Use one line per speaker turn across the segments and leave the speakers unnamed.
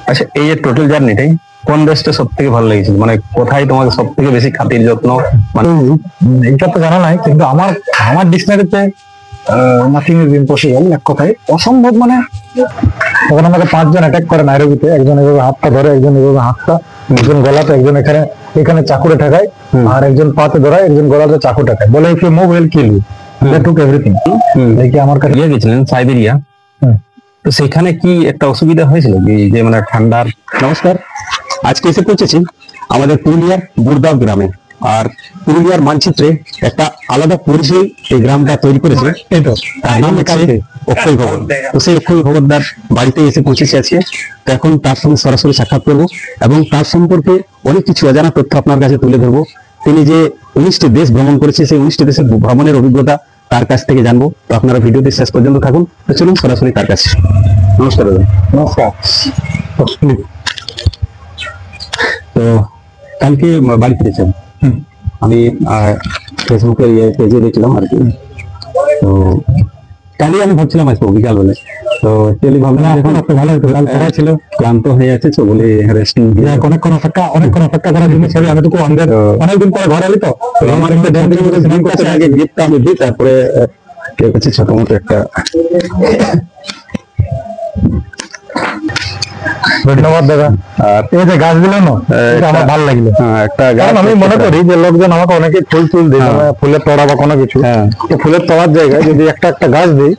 আচ্ছা, এই যে টোটাল জার্নিটাই কোন দেশটা সব থেকে ভালো লেগেছিল, মানে কোথায় তোমাকে সব থেকে বেশি খাতির যত্ন, মানে
এটা তো জানা নাই, কিন্তু আমার আমার ডিকশনারিতে নাথিং ইজ ইম্পসিবল, এক কথায় অসম্ভব। মানে তখন আমাকে 5 জন অ্যাটাক করে নাইরোবিতে, একজন এভাবে হাতটা ধরে, একজন এভাবে হাতটা, একজন গলাতে, একজন এখানে এখানে চাকুরে ঠেকায়, আর একজন পাতে ধরায়, একজন গলাতে চাকু ঠেকায়, বলে if you move will kill you, they took everything. দেখি আমার কাছে
গেছিলেন সাইবেরিয়া, তো সেখানে কি একটা অসুবিধা হয়েছিল কি, যে মানে ঠান্ডার? নমস্কার, আজকে এসে পৌঁছেছি আমাদের পুরুলিয়ার বুড়দাও গ্রামে। আর পুরুলিয়ার মানচিত্রে একটা আলাদা পরিচয় এই গ্রামটা তৈরি করেছে, তার নাম হচ্ছে অক্ষয় ভবন। তো সেই অক্ষয় ভবনদার বাড়িতে এসে পৌঁছেছি আজকে। তো এখন তার সঙ্গে সরাসরি সাক্ষাৎ করবো এবং তার সম্পর্কে অনেক কিছু অজানা তথ্য আপনার কাছে তুলে ধরবো। তিনি যে 19টি দেশ ভ্রমণ করেছে, সেই 19টি দেশের ভ্রমণের অভিজ্ঞতা তার কাছ থেকে জানবো। তো আপনারা ভিডিওটি শেষ পর্যন্ত থাকুন। তো চলুন সরাসরি তার কাছে। নমস্কার দাদা।
নমস্কার।
তো কালকে বাড়ি ফিরেছেন, আমি ফেসবুকের পেজে দেখলাম আর কি। তো কালই আমি ভাবছিলাম আসবো বিকাল বেলা, তো অ্যাকচুয়ালি ভাবলাম এখন একটা ভালো হতো, কাল পড়া ছিল, ক্লান্ত হয়ে আছে, তো বলে রেস্ট
অনেকক্ষণ অপেক্ষা করার জন্য আমি তো অনেকদিন পরে ঘরে এলি। তো
আমার একটা আগে গিফটটা আমি দিই, তারপরে কেউ কাছে ছোট মতো একটা।
ধন্যবাদ দাদা। আর এই যে গাছ দিল না, আমার ভালো লাগলো
একটা গাছ।
আমি মনে করি যে লোকজন আমাকে অনেকে ফুল দিই, ফুলের তোড়া বা কোনো কিছু, ফুলের তোড়ার জায়গায় যদি একটা গাছ দিই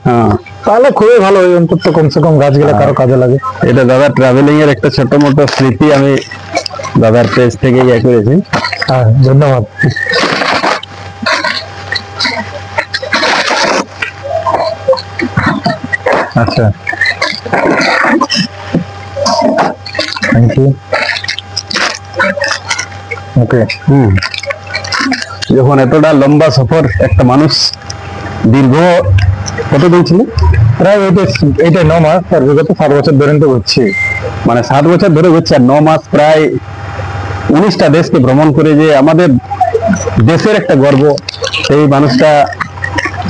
তাহলে খুবই ভালো হয়, অন্তত কমসে কম গাছগুলো কারো কাজে লাগে।
এটা দাদা ট্রাভেলিং এর একটা ছোট মোটো স্মৃতি, আমি দাদার পেজ থেকে ইয়ে করেছি।
হ্যাঁ, ধন্যবাদ। আচ্ছা, থ্যাংক ইউ। ওকে।
যখন এতটা লম্বা সফর একটা মানুষ, দীর্ঘ কতদিন ছিল?
প্রায় এইটা 9 মাস, আর বিগত 7 বছর ধরে তো ঘুরছি।
মানে 7 বছর ধরে ঘুরছে, আর 9 মাস প্রায় 19টা দেশকে ভ্রমণ করে যে আমাদের দেশের একটা গর্ব, সেই মানুষটা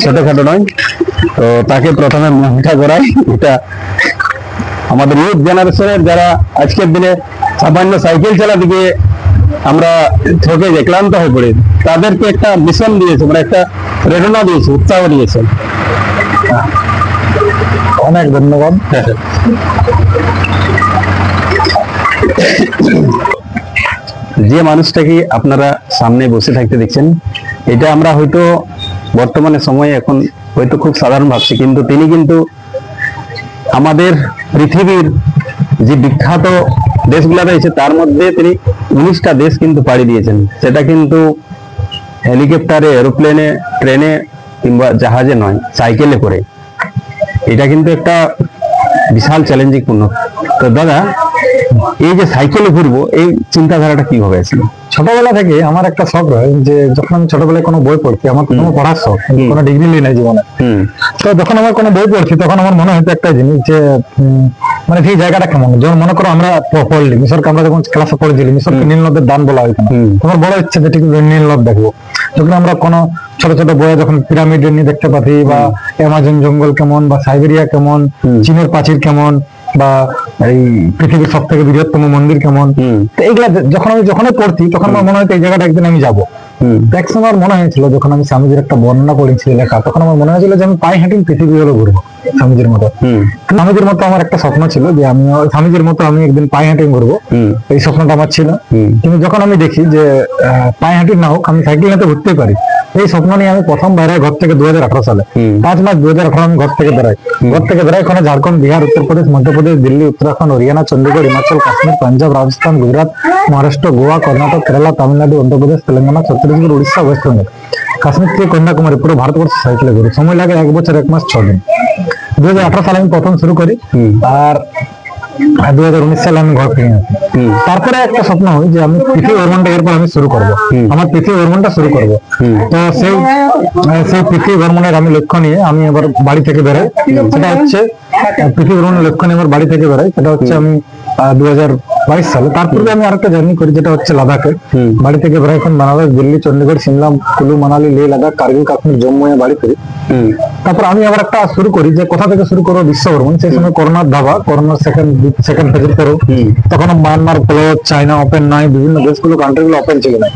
ছোটখাটো নয়। তো তাকে প্রথমে মহিলা করাই, এটা আমাদের ইউথ জেনারেশনের যারা আজকের দিনে সামান্য সাইকেল চালা দিকে আমরা ঠকে যে ক্লান্ত হয়ে পড়ি, তাদেরকে একটা মিশন দিয়েছে, মানে একটা প্রেরণা দিয়েছে, উৎসাহ দিয়েছে।
অনেক ধন্যবাদ।
যে মানুষটাকে আপনারা সামনে বসে থাকতে দেখছেন, এটা আমরা হয়তো বর্তমানে সময়ে এখন হয়তো খুব সাধারণ ভাবছি, কিন্তু তিনি কিন্তু আমাদের পৃথিবীর যে বিখ্যাত দেশগুলো রয়েছে তার মধ্যে তিনি 19টা দেশ কিন্তু পাড়ি দিয়েছেন। সেটা কিন্তু হেলিকপ্টারে, এরোপ্লেনে, ট্রেনে কিংবা জাহাজে নয়, সাইকেলে করে। এটা কিন্তু একটা বিশাল চ্যালেঞ্জিং পূর্ণ। তো দাদা, এই যে সাইকেলে ঘুরবো, এই চিন্তাধারাটা কিভাবে আসলো?
ছোটবেলা থেকে আমার একটা শখ রয় যে যখন আমি ছোটবেলায় কোনো বই পড়ছি, আমার কোনো পড়ার শখ, কোনো ডিগ্রি নেই না জীবনে। তো যখন আমার কোনো বই পড়ছি, তখন আমার মনে হতো একটা জিনিস যে মানে সেই জায়গাটা কেমন। যেমন মনে করো আমরা পড়লি মিশরকে, আমরা যখন ক্লাসে পড়েছিলি মিশরকে নীল নদের দান বলা হয়, তোমার বড় ইচ্ছে যে ঠিক নীল নদ দেখবো। যখন আমরা কোনো ছোট ছোট বইয়ে যখন পিরামিড নিয়ে দেখতে পাচ্ছি, বা অ্যামাজন জঙ্গল কেমন, বা সাইবেরিয়া কেমন, চীনের প্রাচীর কেমন, বা এই পৃথিবীর সব থেকে বৃহত্তম মন্দির কেমন, তো এইগুলা যখন আমি যখনই পড়ছি, তখন আমার মনে হয়তো এই জায়গাটা একদিন আমি যাবো। এক সময় মনে হয়েছিল যখন আমি স্বামীজির একটা বর্ণনা পড়েছি লেখা, তখন আমার মনে হয়েছিল যে আমি পায়ে হেঁটে পৃথিবী হলো ঘুরবো স্বামীজির মতো। স্বামীজির মতো আমার একটা স্বপ্ন ছিল যে আমি স্বামীজির মতো আমি একদিন পায়ে হেঁটে ঘুরবো, এই স্বপ্নটা আমার ছিল। কিন্তু যখন আমি দেখি যে পায়ে হেঁটে না হোক, আমি সাইকেল নিতে ঘুরতে পারি, এই স্বপ্ন নিয়ে আমি প্রথম বাইরে ঘর থেকে 2018 সালে 5 মাস 2018 আমি ঘর থেকে বেড়াই। ওখানে ঝাড়খণ্ড, বিহার, উত্তরপ্রদেশ, মধ্যপ্রদেশ, দিল্লি, উত্তরাখণ্ড, হরিয়ানা, চন্ডীগড়, হিমাচল, কাশ্মীর, পাঞ্জাব, রাজস্থান, গুজরাট, মহারাষ্ট্র, গোয়া, কর্ণাটক, কেরালা, তামিলনাড়ু, অন্ধ্রপ্রদেশ, তেলেঙ্গানা, ছত্তিশগড়, উড়িষ্যা, ওয়েস্ট বেঙ্গল, কাশ্মীর থেকে কন্যাকুমারী, পুরো ভারতবর্ষ সাইকেলে ঘুরি। সময় লাগে 1 বছর 1 মাস 6 দিন। 2018 সালে আমি প্রথম শুরু করি, আর 2019 সালে আমি ঘর ফিরে আসি। তারপরে একটা স্বপ্ন হয় যে আমি পৃথিবী ভ্রমণটা এরপর আমি শুরু করবো, আমার পৃথিবী ভ্রমণটা শুরু করবো। তো সেই পৃথিবী ভ্রমণের আমি লক্ষ্য নিয়ে আমি এবার বাড়ি থেকে বেরোই। সেটা হচ্ছে পৃথিবী ভ্রমণের লক্ষ্য নিয়ে আমার বাড়ি থেকে বেরোই। সেটা হচ্ছে আমি 2019 22 সালে। তারপরে আমি আরেকটা জার্নি করি, যেটা হচ্ছে লাদাখে। বাড়ি থেকে প্রায় এখন বাংলাদেশ, দিল্লি, চন্ডীগড়, সিমলা, কুলু, মানালি, লে লাদাখ, কার্গিল, কাশ্মীর, জম্মু এ বাড়ি করি। তারপর আমি আবার একটা শুরু করি, যে কোথা থেকে শুরু করবো, বিশ্বভ্রমণ। সেই সময় করোনার দাবা, করোনার সেকেন্ড ফেজের পরেও তখন মায়ানমার ক্লোজ, চায়না ওপেন নাই, বিভিন্ন দেশগুলো, কান্ট্রিগুলো ওপেন ছিল না।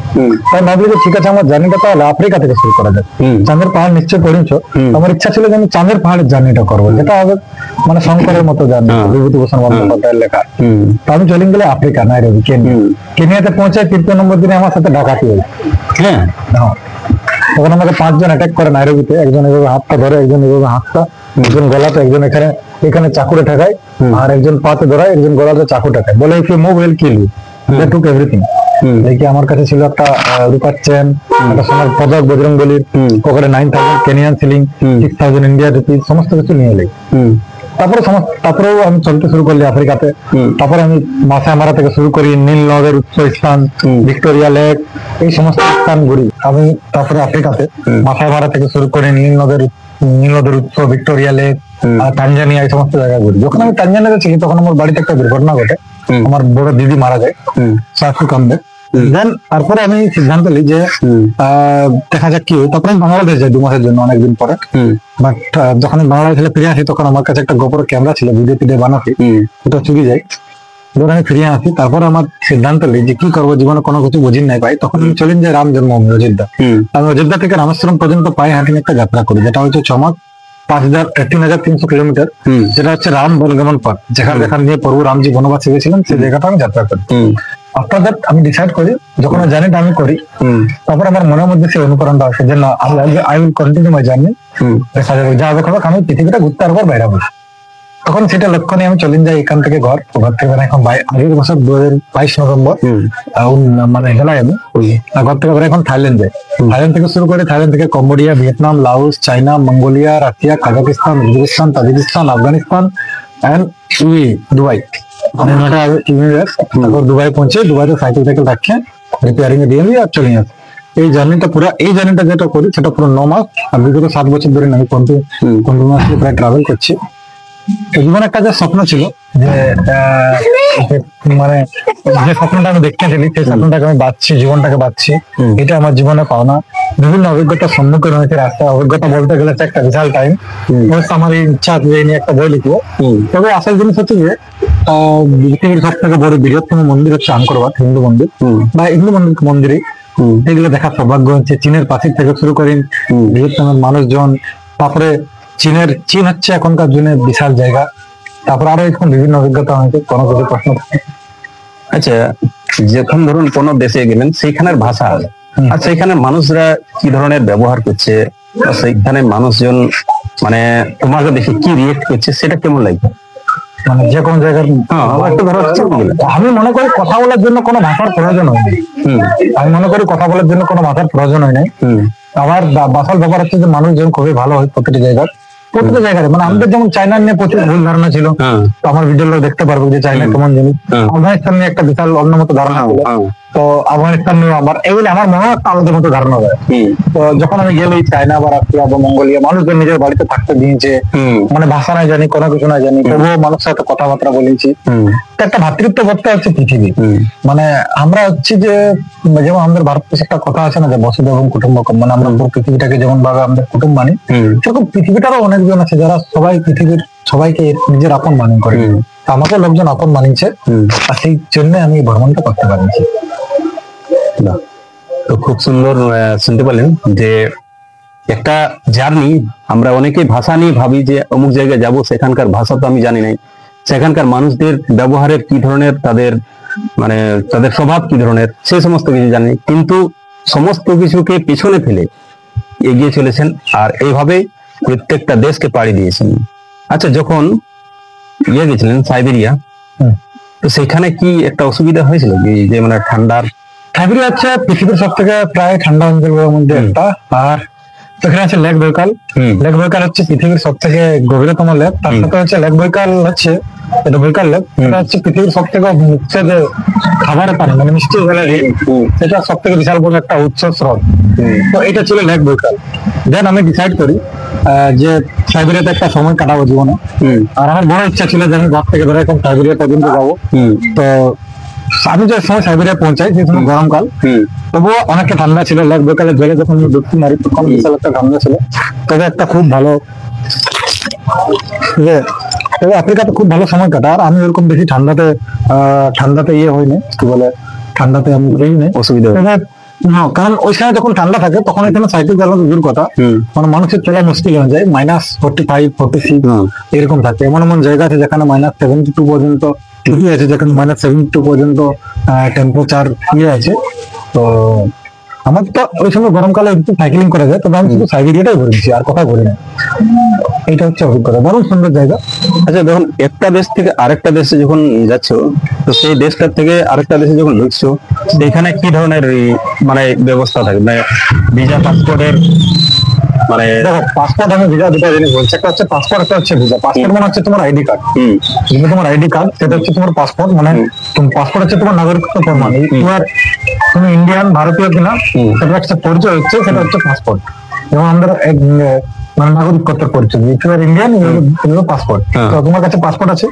তাই ভাবলি যে ঠিক আছে, আমার জার্নিটা তাহলে আফ্রিকা থেকে শুরু করা যায়। চাঁদের পাহাড় নিশ্চয় পড়েছো। আমার ইচ্ছা ছিল যে আমি চাঁদের পাহাড়ের জার্নিটা করবো, যেটা হবে মানে শঙ্করের মতো জার্নি, বিভূতিভূষণ বন্দ্যোপাধ্যায়ের লেখা। তো আমি চলে গেলে আফ্রিকা, নাইরোবি, কেনিয়া। কেনিয়াতে পৌঁছায় 53 নম্বর দিনে আমার সাথে ডাকাতি হয়েছে। হ্যাঁ, তখন আমাকে 5 জন অ্যাটাক করে নাইরোবিতে। একজন এভাবে হাতটা ধরে, একজন এভাবে হাতটা, একজন গলাতে, একজন এখানে চাকুরে ঠেকায়, আর একজন পাতে ধরায়, একজন গলাতে চাকু ঠেকায়, বলে if you move will kill you. They took everything. দেখি আমার কাছে ছিল একটা রূপার চেন, একটা সোনার পদক বজরংবলীর, পকেটে 9000 কেনিয়ান সিলিং, 6000 ইন্ডিয়ান রুপি, সমস্ত কিছু নিয়ে এলি। তারপরেও আমি চলতে শুরু করলি আফ্রিকাতে। তারপরে আমি মাসাই মারা থেকে শুরু করি, নীল নদের উৎস স্থান, ভিক্টোরিয়া লেক, এই সমস্ত স্থান ঘুরি আমি। তারপরে আফ্রিকাতে মাসাই মারা থেকে শুরু করে নীল নদের উৎস, ভিক্টোরিয়া লেক, তানজানিয়া, এই সমস্ত জায়গা ঘুরি। যখন আমি তানজানিয়াতে ছিলি তখন আমার বাড়িতে একটা দুর্ঘটনা ঘটে, আমার বড় দিদি মারা যায় শ্বাসকষ্ট কামড়ে। দেন তারপরে আমি সিদ্ধান্ত নিই যে দেখা যাক কি হয়। তারপরে আমি বাংলাদেশ যাই 2 মাসের জন্য, অনেকদিন পরে। বাট যখন আমি বাংলাদেশ থেকে ফিরে আসি, তখন আমার কাছে একটা গোপর ক্যামেরা ছিল, ভিডিও টিডিও বানাতে, ওটা চুরি যায়। যখন আমি ফিরে আসি, তারপর আমার সিদ্ধান্ত নিই যে কি করবো, জীবনে কোনো কিছু বুঝি নাই পাই। তখন আমি চলে যাই রাম জন্মভূমি অযোধ্যা। আমি অযোধ্যা থেকে রামেশ্বরম পর্যন্ত পায়ে হাঁটিয়ে একটা যাত্রা করি, যেটা হচ্ছে চমক 3,300 কিলোমিটার, যেটা হচ্ছে রাম বনগমন পথ, যেখান দিয়ে প্রভু রামজি বনবাসে গেছিলেন, সেই জায়গাটা আমি যাত্রা করি। আফটার দ্যাট আমি ডিসাইড করি, যখন জার্নিটা আমি করি, তারপর আমার মনের মধ্যে সেই অনুপ্রেরণা আসে যে না, I will continue my journey. দেখা যাবে, যা হবে আমি পৃথিবীটা ঘুরতে পারবো, বাইরে হবো। তখন সেটা লক্ষ্য নিয়ে আমি চলে যাই এখান থেকে ঘর থেকে। এখন আগের বছর 2022 নভেম্বর মানে গেলাই আমি ঘর থেকে এখন থাইল্যান্ড যাই। থাইল্যান্ড থেকে শুরু করে, থাইল্যান্ড থেকে Cambodia, Vietnam, Laos, China, Mongolia, Russia, Kazakhstan, Uzbekistan, Tajikistan, Afghanistan and Dubai. তারপর দুবাই পৌঁছে, দুবাইতে সাইকেল রাখছে, রিপেয়ারিং এ দিয়ে আর চলে আসে। এই জার্নিটা যেটা করি, সেটা পুরো 9 মাস। আর বিগত 7 বছর ধরে আমি কন্টিনিউয়াসলি প্রায় ট্রাভেল করছি। জীবনে একটা যে স্বপ্ন ছিল, যে মানে যে স্বপ্নটা আমি দেখতে চাইলি, সেই স্বপ্নটাকে আমি বাঁচছি, জীবনটাকে বাঁচছি। এটা আমার জীবনে পাওনা। বিভিন্ন অভিজ্ঞতার সম্মুখীন হয়েছে রাস্তায়। অভিজ্ঞতা বলতে গেলে একটা বিশাল টাইম। আমার ইচ্ছা আছে যে নিয়ে একটা বই লিখবো। তবে আসল জিনিস হচ্ছে যে পৃথিবীর সব থেকে বড় বৃহত্তম মন্দির হচ্ছে আঙ্কর বাট, হিন্দু মন্দির বা হিন্দু মন্দিরে এগুলো দেখার সৌভাগ্য হচ্ছে। চীনের প্রাচীর থেকে শুরু করেন বৃহত্তম মানুষজন। তারপরে চীন হচ্ছে এখনকার দিনে বিশাল জায়গা। তারপর আরো এখন বিভিন্ন অভিজ্ঞতা হয়েছে, কোনো কিছু প্রশ্ন থাকে।
আচ্ছা, যখন ধরুন কোন দেশে গেলেন, সেইখানের ভাষা আর সেইখানে মানুষরা কি ধরনের ব্যবহার করছে, সেইখানে মানুষজন মানে তোমাকে দেখে কি রিয়েক্ট করছে, সেটা কেমন লাগবে?
মানে যে কোনো জায়গার আমি মনে করি কথা বলার জন্য কোনো ভাষার প্রয়োজন হয় নাই। আমার বাসার ব্যাপার হচ্ছে যে মানুষজন খুবই ভালো হয় প্রতিটি জায়গায়। মানে আমাদের যেমন চায়না নিয়ে প্রচুর ভুল ধারণা ছিল, তো আমার ভিডিও দেখতে পারবো যে চায়না কেমন জিনিস। আফগানিস্তান নিয়ে একটা বিশাল অন্যমত ধারণা ছিল, তো আফগানিস্তান নিয়ে এগুলি আমার মনে হয় একটা আলাদা মতো ধারণা হয়। তো যখন আমি গেলে চায়না বা রাশিয়া বা মঙ্গোলিয়া, মানুষজন নিজের বাড়িতে থাকতে দিয়েছে, মানে ভাষা নাই জানি, কোনো কিছু নাই জানি, তবুও মানুষের সাথে কথাবার্তা বলেছি। একটা ভাতৃত্ব করতে হচ্ছে পৃথিবী। মানে আমরা হচ্ছে যে, যেমন আমাদের ভারত দেশে একটা কথা আছে না, যে বসুধৈবং কুটুম্বকম, মানে আমরা পৃথিবীটাকে যেমন ভাবে আমাদের কুটুম্ব মানি, সেরকম পৃথিবীটারও অনেকজন আছে যারা পৃথিবীর সবাইকে নিজের আপন মানি করে। আমাকে লোকজন আপন মানিয়েছে, আর সেই জন্য আমি ভ্রমণটা করতে পারছি।
তো খুব সুন্দর শুনতে পেলেন যে একটা জার্নি, আমরা অনেকেই ভাষা নিয়ে ভাবি যে অমুক জায়গায় যাব, সেখানকার ভাষা তো আমি জানি নাই, সেখানকার মানুষদের ব্যবহারের কি ধরনের, তাদের স্বভাব কি ধরনের, সেই সমস্ত কিছু জানি, কিন্তু সমস্ত কিছুকে পিছনে ফেলে এগিয়ে চলেছেন আর এইভাবে প্রত্যেকটা দেশকে পাড়ি দিয়েছেন। আচ্ছা, যখন গেছিলেন সাইবেরিয়া, তো সেখানে কি একটা অসুবিধা হয়েছিল যে মানে ঠান্ডার?
সাইবেরিয়া হচ্ছে পৃথিবীর সব থেকে প্রায় ঠান্ডা অঞ্চলগুলোর মধ্যে একটা। আর এখানে আছে লেক বৈকাল। লেক বৈকাল হচ্ছে পৃথিবীর সব থেকে গভীরতম লেক। তার সাথে হচ্ছে লেক বৈকাল হচ্ছে, এটা বৈকাল লেক, এটা হচ্ছে পৃথিবীর সব থেকে হচ্ছে যে খাবারের পানি, মানে মিষ্টি জলের, সেটা সব থেকে বিশাল বড় একটা উৎস স্রোত। তো এটা ছিল লেক বৈকাল। দেন আমি ডিসাইড করি যে সাইবেরিয়াতে একটা সময় কাটাবো জীবনে। আর আমার বড় ইচ্ছা ছিল যে আমি ঘর থেকে ধরে এখন সাইবেরিয়া পর্যন্ত যাবো। তো আমি যে সময় সাইবেরিয়া পৌঁছাই সেই সময় গরমকাল, তবুও অনেকটা ঠান্ডা ছিল। লেক বেকালে বেড়ে যখন আমি ডুবকি মারি তখন বিশাল একটা ঠান্ডা ছিল। তবে একটা খুব ভালো তবে আফ্রিকাতে খুব ভালো সময় কাটা। আর আমি ওরকম বেশি ঠান্ডাতে ইয়ে হয়নি, কি বলে, ঠান্ডাতে আমি ঘুরিনি,
অসুবিধা হয়।
তবে না, কারণ ওই সময় যখন ঠান্ডা থাকে তখন এখানে সাইকেল চালানো দূর কথা, মানে মানুষের চলা মুশকিল হয়ে যায়। -45, -46 এরকম থাকে। এমন এমন জায়গা আছে যেখানে -72 পর্যন্ত ঢুকে আছে, যেখানে -72 পর্যন্ত টেম্পারেচার ইয়ে আছে। তো আমার তো ওই সময় গরমকালে একটু সাইকেলিং করা যায়, তবে আমি শুধু সাইবেরিয়াটাই ঘুরেছি, আর কোথাও ঘুরিনি। এইটা হচ্ছে অভিজ্ঞতা, বড় সুন্দর জায়গা।
আচ্ছা, দেখুন একটা দেশ থেকে আরেকটা দেশে যখন যাচ্ছ, তো সেই দেশটার থেকে আরেকটা দেশে যখন ঢুকছো, সেখানে কি ধরনের মানে ব্যবস্থা থাকে, মানে ভিসা, পাসপোর্টের, মানে
দেখো, পাসপোর্ট আমি ভিসা দুটো জিনিস বলছি। একটা হচ্ছে পাসপোর্ট, একটা হচ্ছে ভিসা। পাসপোর্ট মানে হচ্ছে তোমার আইডি কার্ড। যেটা তোমার আইডি কার্ড, সেটা হচ্ছে তোমার পাসপোর্ট। মানে পাসপোর্ট হচ্ছে তোমার নাগরিকত্ব প্রমাণ। তুমি ইন্ডিয়ান, ভারতীয় কিনা সেটা একটা পরিচয় হচ্ছে, সেটা হচ্ছে পাসপোর্ট। যেমন আমাদের মানে নাগরিকত্বের পরিচয়, ইন্ডিয়ান পাসপোর্ট। তো তোমার কাছে পাসপোর্ট আছে।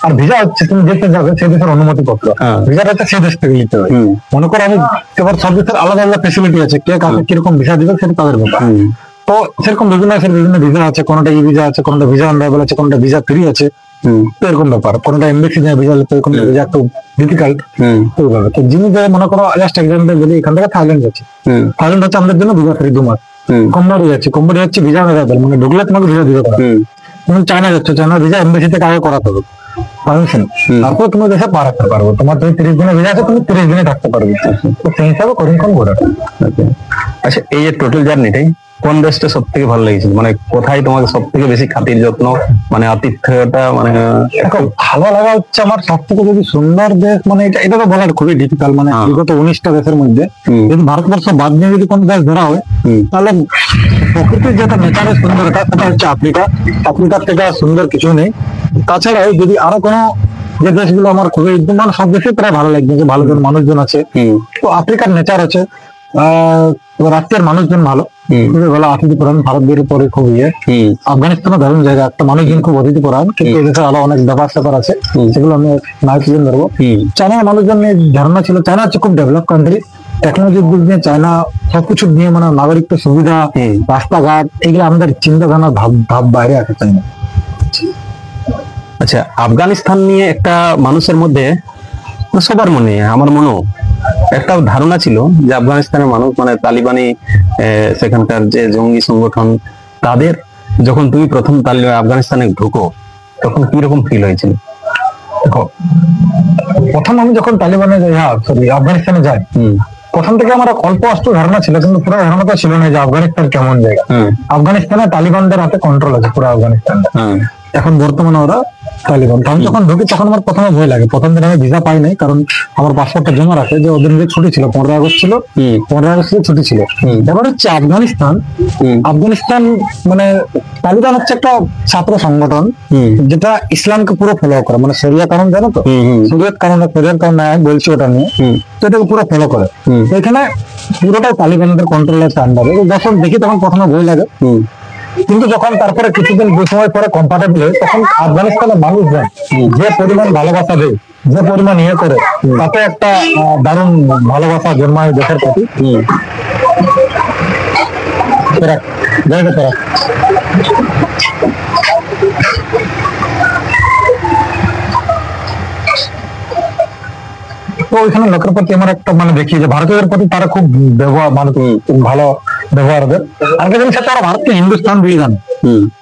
আর ভিসা হচ্ছে তুমি যেতে যাবে সেই দেশের অনুমতিপত্র। ভিসাটা হচ্ছে সেই দেশ থেকে নিতে হয়। মনে করো আমি, এবার সব দেশের আলাদা আলাদা ফেসিলিটি আছে, কে কাকে কিরকম ভিসা দিবে সেটা তাদের ব্যাপার। তো সেরকম বিভিন্ন ভিসা আছে, কোনটা ই ভিসা আছে, কোনটা ভিসা অনলাইনেবল আছে, কোনটা ভিসা ফ্রি আছে। তো এরকম ব্যাপার, কোনটা এমবেসি নিয়ে ভিসা নিতে, কোনটা ভিসা একটু ডিফিকাল্ট। তো যিনি মনে করো জাস্ট এক্সাম্পল বলি, এখান থেকে থাইল্যান্ড যাচ্ছে। থাইল্যান্ড হচ্ছে আমাদের জন্য ভিসা ফ্রি 2 মাস। কম্বোডিয়া হচ্ছে ভিসা অ্যাভেলেবল, মানে ঢুকলে তোমাকে ভিসা দিতে পারো। তুমি চায়না যাচ্ছ, চায়না ভিসা এমবেসি থেকে আগে করাতে হবে পারমিশন, তারপর তুমি দেশে পা রাখতে পারবো। তোমার যদি 30 দিনের ভিসা আছে, তুমি 30 দিনে থাকতে পারবে। তো সেই হিসাবে করিমখন ঘোরা।
আচ্ছা, এই যে টোটাল জার্নিটাই কোন দেশটা সব থেকে ভালো লেগেছিল, মানে কোথায় তোমাকে সব থেকে বেশি খাতির যত্ন, মানে আতিথ্যটা, মানে
দেখো, ভালো লাগা হচ্ছে আমার সব থেকে যদি সুন্দর দেশ, মানে এটা তো বলার খুবই ডিফিকাল্ট। মানে বিগত 19টা দেশের মধ্যে যদি ভারতবর্ষ বাদ দিয়ে যদি কোনো দেশ ধরা হয়, তাহলে প্রকৃতির যেটা নেচারের সুন্দরতা, সেটা হচ্ছে আফ্রিকা। আফ্রিকার থেকে সুন্দর কিছু নেই। তাছাড়াও যদি আরো কোনো যে দেশগুলো আমার খুবই, মানে সব দেশে প্রায় ভালো লাগবে, যে ভালো মানুষজন আছে। তো আফ্রিকার নেচার আছে, রাশিয়ার মানুষজন ভালো, খুবই ভালো আতিথ্য পরায়ণ। ভারতের পরে খুব আফগানিস্তানও দারুণ জায়গা, একটা মানুষজন খুব অতিথি পরায়ণ। কিন্তু এদেশে আরো অনেক ব্যাপার স্যাপার আছে, সেগুলো আমি নাইট্রোজেন ধরবো। চায়নার মানুষজন নিয়ে ধারণা ছিল, চায়না হচ্ছে খুব ডেভেলপ কান্ট্রি। টেকনোলজির দিক নিয়ে চায়না সবকিছু নিয়ে, মানে নাগরিকত্ব সুবিধা, রাস্তাঘাট, এগুলো আমাদের চিন্তাধারণা ভাব বাইরে আছে চায়না।
আচ্ছা, আফগানিস্তান নিয়ে একটা মানুষের মধ্যে, সবার মনে, আমার মনেও একটা ধারণা ছিল যে আফগানিস্তানের মানুষ মানে তালিবানি, সেখানকার যে জঙ্গি সংগঠন, তাদের যখন তুমি প্রথম আফগানিস্তানে ঢুকো, তখন কিরকম ফিল হয়েছিল?
দেখো, প্রথম আমি যখন তালিবানে আফগানিস্তানে যাই, প্রথম থেকে আমার অল্প অস্ত্র ধারণা ছিল, কিন্তু পুরো ধারণাটা ছিল না যে আফগানিস্তান কেমন জায়গা। আফগানিস্তানে তালিবানদের হাতে কন্ট্রোল আছে পুরো আফগানিস্তানটা এখন বর্তমানে, ওরা তালিবান। আমি যখন ঢুকি তখন আমার প্রথমে ভয় লাগে। প্রথম দিন আমি ভিসা পাই নাই, কারণ আমার পাসপোর্টটা জমা রাখে, যে ওদের যে ছুটি ছিল 15 আগস্ট ছিল, 15 আগস্ট ছুটি ছিল। এবার হচ্ছে আফগানিস্তান মানে তালিবান হচ্ছে একটা ছাত্র সংগঠন, যেটা ইসলামকে পুরো ফলো করে, মানে শরিয়া কানুন, জানো তো, শরিয়ত কানুন, শরিয়ার কানুন আমি বলছি ওটা নিয়ে, তো এটাকে পুরো ফলো করে। তো এখানে পুরোটাই তালিবানদের কন্ট্রোলের আন্ডারে। যখন দেখি তখন প্রথমে ভয় লাগে, কিন্তু যখন তারপরে কিছুদিন 2 সময় পরে কম্পার্টেবল হয়, তখন আফগানিস্তানের মানুষজন যে পরিমাণ ভালোবাসা দেয়, যে পরিমাণ ইয়ে করে, তাতে একটা দারুণ ভালোবাসা জন্মায় দেশের প্রতি। তো ওইখানে লোকের প্রতি আমার একটা মানে দেখি যে ভারতীয়দের প্রতি তারা খুব ব্যবহার, মানে ভালো ব্যবহার দেয়। আরেকটা জিনিস হচ্ছে, ওরা ভারতকে হিন্দুস্তান দিয়ে জানে।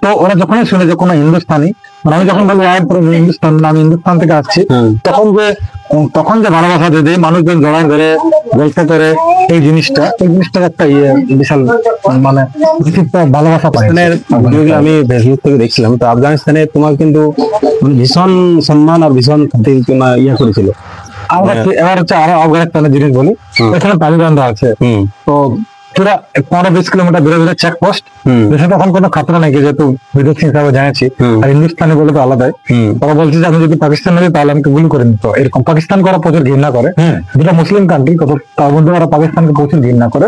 তো ওরা যখনই শুনে যে কোনো হিন্দুস্তানি, মানে আমি যখন বলি হিন্দুস্তান, আমি হিন্দুস্তান থেকে আসছি, তখন যে ভালোবাসা দেয়, মানুষজন জড়ায় ধরে বলতে পারে, এই জিনিসটার একটা বিশাল মানে ভালোবাসা পায়।
আমি ফেসবুক থেকে দেখছিলাম, তো আফগানিস্তানে তোমার কিন্তু ভীষণ সম্মান আর ভীষণ ইয়ে করেছিল।
এবার হচ্ছে আরো আফগানিস্তানের জিনিস বলি, এখানে তালিবানরা আছে। তো পুরা 15-20 কিলোমিটার দূরে দূরে চেকপোস্ট, দেশে তখন কোনো খাতরা নাকি, যেহেতু বিদেশি হিসাবে জানাচ্ছি। আর হিন্দুস্তানি বলে তো আলাদাই। ওরা বলছে যে আমি যদি পাকিস্তান নিই তাহলে আমাকে গুলি করে নিত, এরকম। পাকিস্তান করা প্রচুর ঘৃণা করে, যেটা মুসলিম কান্ট্রি, তত তার মধ্যে ওরা পাকিস্তানকে প্রচুর ঘৃণা করে।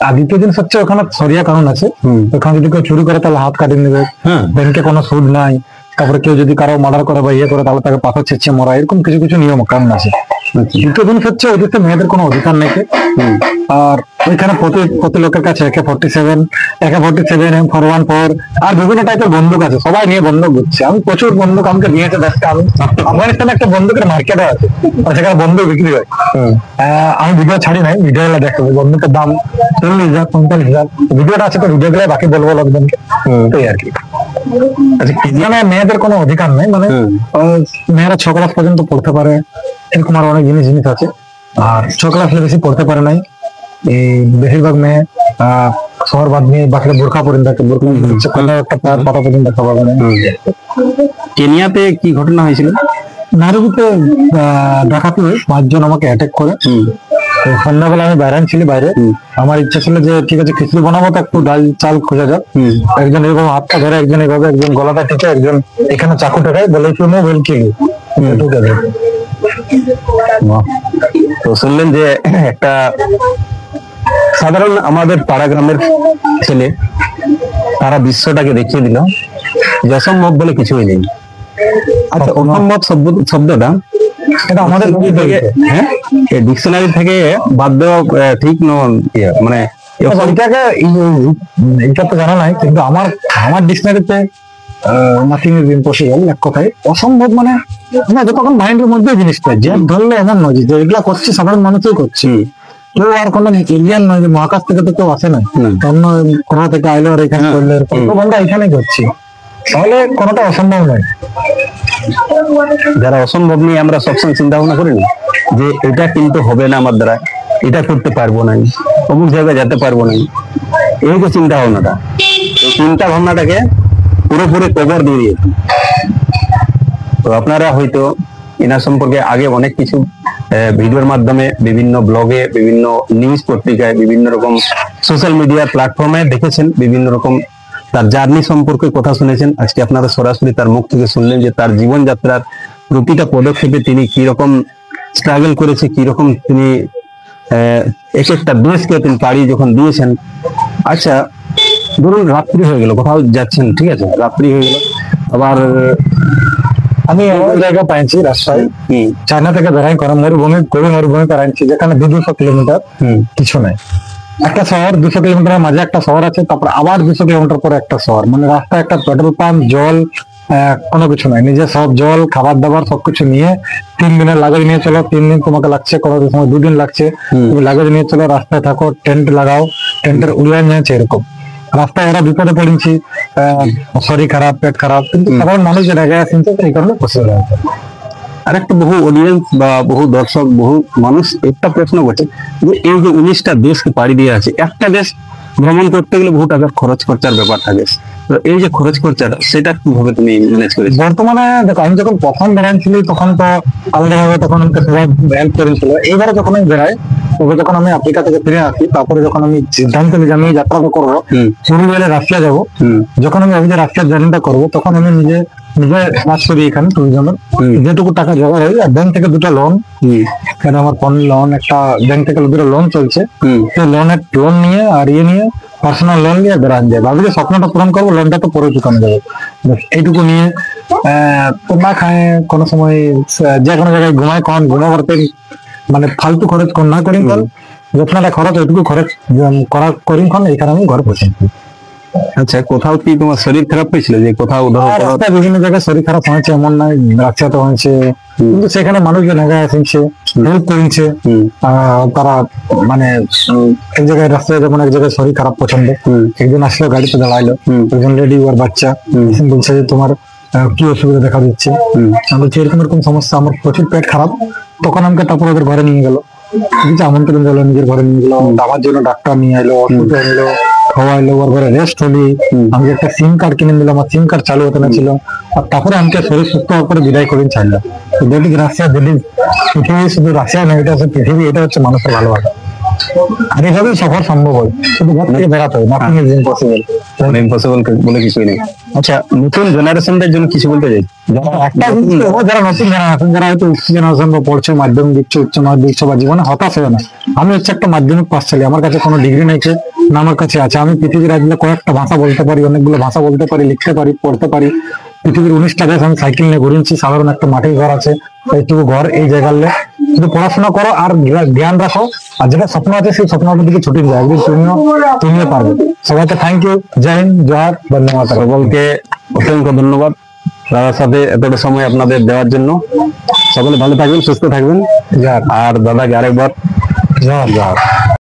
আর দ্বিতীয় জিনিস হচ্ছে, ওখানে শরিয়া কানুন আছে। ওখানে যদি কেউ চুরি করে তাহলে হাত কাটিয়ে নেবে, ব্যাংকে কোনো সুদ নাই। তারপরে কেউ যদি কারো মার্ডার করে বা ইয়ে করে, তাহলে তাকে পাথর ছেঁচে মরা, এরকম কিছু কিছু নিয়ম কানুন আছে। দ্বিতীয় জিনিস হচ্ছে ওদেরতে মেয়েদের কোনো অধিকার নেই। আর ওইখানে প্রতি লোকের কাছে AK-47, M414 আর বিভিন্ন টাইপের বন্দুক আছে, সবাই নিয়ে বন্দুক ঘুরছে। আমি প্রচুর বন্দুক আমাকে দিয়েছে দেখতে। আমি আফগানিস্তানে একটা বন্দুকের মার্কেটে আছে, আর সেখানে বন্দুক বিক্রি হয়। আমি ভিডিও ছাড়ি নাই, ভিডিও গুলো দেখো, বন্দুকের দাম 40,000 45,000। ভিডিওটা আছে, তো ভিডিও গুলো বাকি বলবো লোকজনকে। তো আর কি, আচ্ছা মানে মেয়েদের কোনো অধিকার নেই, মানে মেয়েরা 6 ক্লাস পর্যন্ত পড়তে পারে, এরকম আরো অনেক জিনিস আছে। আর 6 ক্লাস বেশি পড়তে পারে নাই এই বেশিরভাগ মেয়ে। শহর বাদ নিয়ে বাকি বোরখা পরিন থাকে, বোরখা কোনো একটা পাতা পর্যন্ত দেখা পাবে না।
কেনিয়াতে কি ঘটনা হয়েছিল?
নাইরোবিতে ডাকাতি হয়ে 5 জন আমাকে অ্যাটাক করে। তো সন্ধ্যাবেলা আমি বাইরে ছিল, বাইরে আমার ইচ্ছা ছিল যে ঠিক আছে খিচুড়ি বানাবো, তো একটু ডাল চাল খোঁজা যাক। একজন এরকম হাতটা ধরে, একজন এইভাবে, একজন গলাটা টিপে, একজন এখানে চাকু টেকায়, বলে মোবাইল কিলি ঢুকে দেয়।
তো শুনলেন যে একটা সাধারণ আমাদের পাড়া গ্রামের ছেলে, তারা বিশ্বটাকে দেখিয়ে দিল যে অসম্ভব বলে কিছুই নেই। আচ্ছা, অসম্ভব শব্দটা
এটা আমাদের
ডিকশনারি থেকে বাদ দেওয়া ঠিক নয়, মানে
এটা তো জানা নাই, কিন্তু আমার ডিকশনারিতে নাথিং ইজ ইম্পসিবল, এক কথায় অসম্ভব। মানে আমরা যতক্ষণ মাইন্ডের মধ্যে জিনিসটা যে ধরলে এমন নয় যে এগুলা করছি সাধারণ মানুষই করছি, কেউ আর কোনো এলিয়ান নয় যে মহাকাশ থেকে তো কেউ আসে না, অন্য কোথা থেকে আইলো আর এখানে করলে, আমরা এখানে করছি, তাহলে কোনোটা অসম্ভব নয়।
যারা অসম্ভব নিয়ে আমরা সবসময় চিন্তা ভাবনা করি না যে এটা কিন্তু হবে না আমার দ্বারা, এটা করতে পারবো না, অমুক জায়গায় যেতে পারবো না, এই যে চিন্তা ভাবনাটা, এই চিন্তা ভাবনাটাকে পুরোপুরি কভার দিয়ে দিয়েছে। তো আপনারা হয়তো এনার সম্পর্কে আগে অনেক কিছু ভিডিওর মাধ্যমে, বিভিন্ন ব্লগে, বিভিন্ন নিউজ পত্রিকায়, বিভিন্ন রকম সোশ্যাল মিডিয়া প্ল্যাটফর্মে দেখেছেন, বিভিন্ন রকম তার জার্নি সম্পর্কে কথা শুনেছেন। আজকে আপনারা সরাসরি তার মুখ থেকে শুনলেন যে তার জীবনযাত্রার প্রতিটা পদক্ষেপে তিনি কি রকম স্ট্রাগল করেছে, কি রকম তিনি এক একটা দেশকে তিনি পাড়ি যখন দিয়েছেন। আচ্ছা, ধরুন রাত্রি হয়ে গেল, কোথাও যাচ্ছেন, ঠিক আছে, রাত্রি হয়ে গেল, আবার
আমি এমন জায়গা পাইছি রাস্তায়, চায়না থেকে বেড়াই করা মরুভূমি, গভীর মরুভূমি পাইছি, যেখানে 200 কিলোমিটার কিছু নাই। একটা শহর 200 কিলোমিটারের মাঝে একটা শহর আছে, তারপর আবার 200 কিলোমিটার পরে একটা শহর, মানে রাস্তায় একটা পেট্রোল পাম্প, জল, কোনো কিছু নাই। নিজে সব জল, খাবার দাবার সবকিছু নিয়ে 3 দিনের লাগেজ নিয়ে চলো। 3 দিন তোমাকে লাগছে, কোনো সময় 2 দিন লাগছে। তুমি লাগেজ নিয়ে চলো, রাস্তায় থাকো, টেন্ট লাগাও, টেন্টের উড়িয়ে নিয়েছে এরকম। রাস্তায় এরা বিপদে পড়েছি, শরীর খারাপ, পেট খারাপ, কিন্তু সাধারণ মানুষ যে জায়গায় আসছে এই কারণে পসিবল হয়েছে।
আরেকটা বহু অডিয়েন্স বা বহু দর্শক, বহু মানুষ একটা প্রশ্ন করছে যে এই যে 19টা দেশকে পাড়ি দিয়ে আছে, একটা দেশ ভ্রমণ করতে গেলে বহু টাকার খরচ খরচার ব্যাপার থাকে, তো এই যে খরচ খরচাটা, সেটা কিভাবে তুমি ম্যানেজ করেছো?
বর্তমানে দেখো, আমি যখন প্রথম বেড়াচ্ছিলি তখন তো আলাদাভাবে তখন আমাকে সবাই হেল্প করেছিল। এইবারে যখন আমি বেড়াই, তবে যখন আমি আফ্রিকা থেকে ফিরে আসি, তারপরে যখন আমি সিদ্ধান্ত নিই যে আমি যাত্রাটা করবো, শুরু হলে রাশিয়া যাবো। যখন আমি যে রাশিয়ার জার্নিটা করবো, তখন আমি নিজে কাজ করি এখানে ট্যুরিজমের, যেটুকু টাকা জোগাড় হয়। আর ব্যাংক থেকে 2টা লোন, এখানে আমার ফোন লোন, একটা ব্যাংক থেকে 2টা লোন চলছে, সেই লোন নিয়ে আর নিয়ে পার্সোনাল লোন নিয়ে বেড়ান যায়। ভাবি যে স্বপ্নটা পূরণ করবো, লোনটা তো পরে চুকানো যাবে, এইটুকু নিয়ে না খায় কোনো সময় যে কোনো জায়গায় ঘুমায়, কখন ঘুমাবার, মানে ফালতু খরচ না করি, যতটা খরচ ওইটুকু খরচ করি, এখানে আমি ঘরে বসে।
আচ্ছা, কোথাও কি তোমার শরীর খারাপ হয়েছিল? যে কোথাও
বিভিন্ন জায়গায় শরীর খারাপ হয়েছে, এমন নয়, রাস্তাতে হয়েছে, কিন্তু সেখানে মানুষজন এসেছে, হেল্প করেছে। তারা মানে এক জায়গায় রাস্তায়, যেমন এক জায়গায় শরীর খারাপ পছন্দ, একজন আসলো গাড়িতে দাঁড়াইলো, একজন লেডি ওর বাচ্চা বলছে যে তোমার কি অসুবিধা দেখা দিচ্ছে। আমি বলছি এরকম এরকম সমস্যা, আমার প্রচুর পেট খারাপ। তখন আমাকে তারপর ওদের ঘরে নিয়ে গেল, আমন্ত্রণ দিল, নিজের ঘরে নিয়ে গেলো, আমার জন্য ডাক্তার নিয়ে এলো, ওষুধ আনলো, খাওয়াইলো, ওর ঘরে রেস্ট হলি। আমি একটা সিম কার্ড কিনে দিলাম, আমার সিম কার্ড চালু হতে না ছিল। আর তারপরে আমাকে শরীর সুস্থ হওয়ার পরে বিদায় করে ছাড়লাম। দেখি রাশিয়া, দিল্লি, পৃথিবী শুধু রাশিয়া নয়, এটা হচ্ছে পৃথিবী, এটা হচ্ছে মানুষের ভালোবাসা। আর এইভাবেই সফর সম্ভব হয়, শুধু ঘর থেকে বেড়াতে হয়, নাথিং ইজ ইম্পসিবল।
ইম্পসিবল বলে কিছুই নেই। আচ্ছা, নতুন জেনারেশনদের জন্য কিছু বলতে চাই?
যারা নতুন জেনারেশন, যারা হয়তো উচ্চ জেনারেশন বা পড়ছে, মাধ্যমিক দিচ্ছে, উচ্চ মাধ্যমিক দিচ্ছে, বা জীবনে হতাশ হয় না। আমি হচ্ছে একটা মাধ্যমিক পাস ছেলে, আমার কাছে কোনো ডিগ্রি নেই না, আমার কাছে আছে। আমি পৃথিবীর আজকে কয়েকটা ভাষা বলতে পারি, অনেকগুলো ভাষা বলতে পারি, লিখতে পারি, পড়তে পারি। পৃথিবীর 19টা দেশ আমি সাইকেল নিয়ে ঘুরেছি। সাধারণ একটা মাটির ঘর আছে, এইটুকু ঘর, এই জায়গায় শুধু পড়াশোনা করো আর জ্ঞান রাখো, আর যেটা স্বপ্ন আছে সেই স্বপ্নটার দিকে ছুটে যায়, একদিন তুমিও পারবে। সবাইকে থ্যাংক ইউ, জয় হিন্দ, জোহার, ধন্যবাদ।
সকলকে অসংখ্য ধন্যবাদ দাদার সাথে এতটা সময় আপনাদের দেওয়ার জন্য। সকলে ভালো থাকবেন, সুস্থ থাকবেন।
জোহার,
আর দাদাকে আরেকবার
জোহার, জোহার।